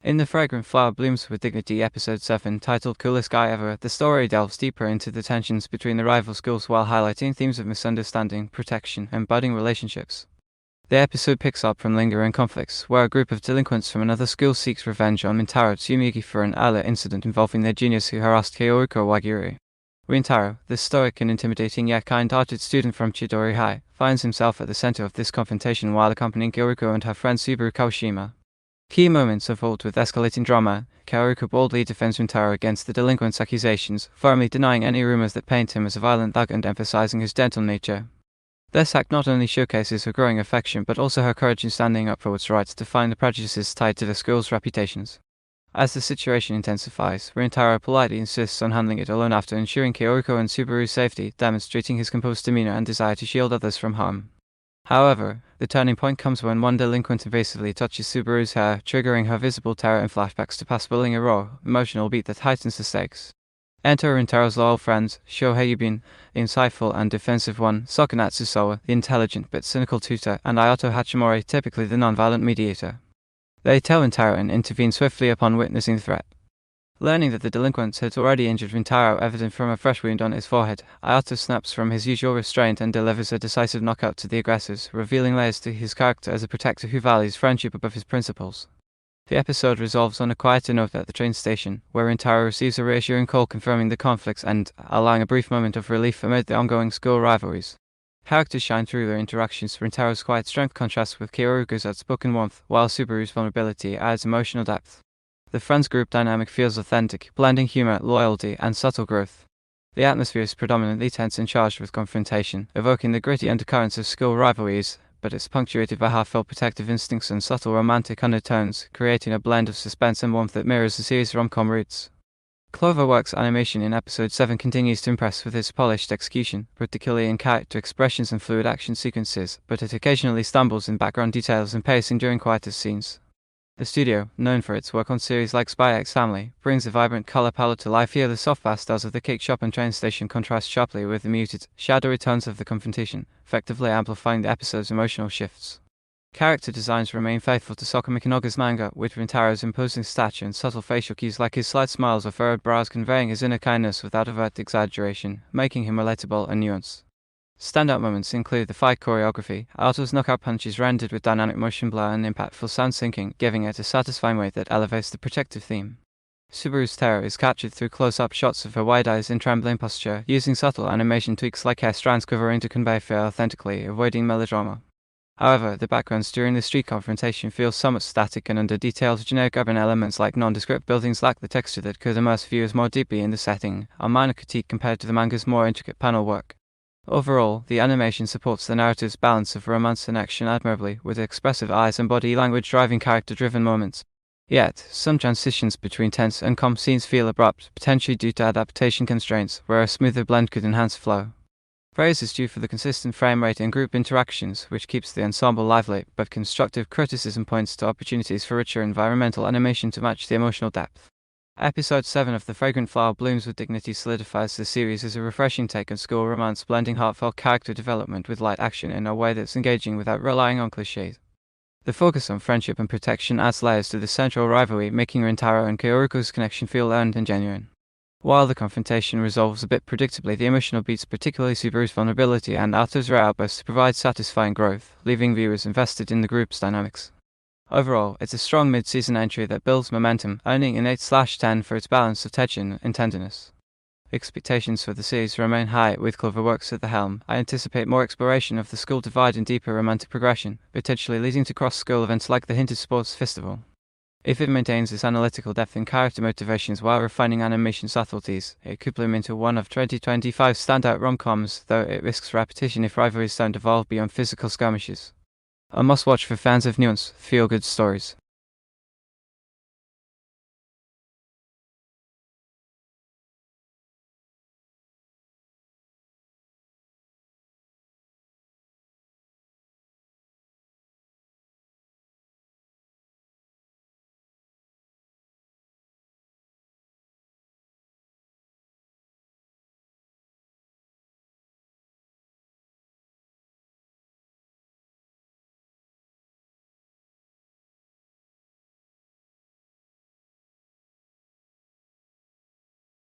In the Fragrant Flower Blooms with Dignity episode 7, titled Coolest Guy Ever, the story delves deeper into the tensions between the rival schools while highlighting themes of misunderstanding, protection, and budding relationships. The episode picks up from lingering conflicts, where a group of delinquents from another school seeks revenge on Rintaro Tsumigi for an earlier incident involving their juniors who harassed Kaoruko Wagiri. Rintaro, the stoic and intimidating yet kind-hearted student from Chidori High, finds himself at the center of this confrontation while accompanying Kaoruko and her friend Subaru Kawashima. Key moments unfold with escalating drama. Kaoruko boldly defends Rintaro against the delinquents' accusations, firmly denying any rumors that paint him as a violent thug and emphasizing his gentle nature. This act not only showcases her growing affection but also her courage in standing up for what's right defying the prejudices tied to the school's reputations. As the situation intensifies, Rintaro politely insists on handling it alone after ensuring Kaoruko and Subaru's safety, demonstrating his composed demeanor and desire to shield others from harm. However, the turning point comes when one delinquent invasively touches Subaru's hair, triggering her visible terror and flashbacks to past bullying, a raw, emotional beat that heightens the stakes. Enter Rintaro's loyal friends, Shohei Yubin, the insightful and defensive one, Sakunatsu Sowa, the intelligent but cynical tutor, and Ayato Hachimori, typically the non-violent mediator. They tell Rintaro and intervene swiftly upon witnessing the threat. Learning that the delinquents had already injured Rintaro, evident from a fresh wound on his forehead, Ayato snaps from his usual restraint and delivers a decisive knockout to the aggressors, revealing layers to his character as a protector who values friendship above his principles. The episode resolves on a quieter note at the train station, where Rintaro receives a reassuring call confirming the conflict's end, allowing a brief moment of relief amid the ongoing school rivalries. Characters shine through their interactions. Rintaro's quiet strength contrasts with Kaoruko's outspoken warmth, while Subaru's vulnerability adds emotional depth. The friends group dynamic feels authentic, blending humor, loyalty, and subtle growth. The atmosphere is predominantly tense and charged with confrontation, evoking the gritty undercurrents of school rivalries, but it's punctuated by heartfelt protective instincts and subtle romantic undertones, creating a blend of suspense and warmth that mirrors the series' rom-com roots. CloverWorks' animation in episode 7 continues to impress with its polished execution, particularly in character expressions and fluid action sequences, but it occasionally stumbles in background details and pacing during quieter scenes. The studio, known for its work on series like Spy X Family, brings a vibrant color palette to life. Here the soft pastels of the cake shop and train station contrast sharply with the muted, shadowy tones of the confrontation, effectively amplifying the episode's emotional shifts. Character designs remain faithful to Soko Mikinaga's manga, with Rintaro's imposing stature and subtle facial cues like his slight smiles or furrowed brows conveying his inner kindness without overt exaggeration, making him relatable and nuanced. Standout moments include the fight choreography. Ayato's knockout punches rendered with dynamic motion blur and impactful sound syncing, giving it a satisfying weight that elevates the protective theme. Subaru's terror is captured through close-up shots of her wide eyes and trembling posture, using subtle animation tweaks like hair strands quivering to convey fear authentically, avoiding melodrama. However, the backgrounds during the street confrontation feel somewhat static and under-detailed. Generic urban elements like nondescript buildings lack the texture that could immerse viewers more deeply in the setting, a minor critique compared to the manga's more intricate panel work. Overall, the animation supports the narrative's balance of romance and action admirably, with expressive eyes and body language driving character-driven moments. Yet, some transitions between tense and calm scenes feel abrupt, potentially due to adaptation constraints, where a smoother blend could enhance flow. Praise is due for the consistent frame rate and group interactions, which keeps the ensemble lively, but constructive criticism points to opportunities for richer environmental animation to match the emotional depth. Episode 7 of The Fragrant Flower Blooms with Dignity solidifies the series as a refreshing take on school romance, blending heartfelt character development with light action in a way that's engaging without relying on cliches. The focus on friendship and protection adds layers to the central rivalry, making Rintaro and Kaoruko's connection feel earned and genuine. While the confrontation resolves a bit predictably, the emotional beats, particularly Subaru's vulnerability and Ayato's rare outbursts, provide satisfying growth, leaving viewers invested in the group's dynamics. Overall, it's a strong mid-season entry that builds momentum, earning an 8/10 for its balance of tension and tenderness. Expectations for the series remain high. With CloverWorks at the helm, I anticipate more exploration of the school divide and deeper romantic progression, potentially leading to cross-school events like the hinted sports festival. If it maintains its analytical depth and character motivations while refining animation subtleties, it could bloom into one of 2025's standout rom-coms, though it risks repetition if rivalries don't evolve beyond physical skirmishes. A must-watch for fans of nuanced, feel-good stories.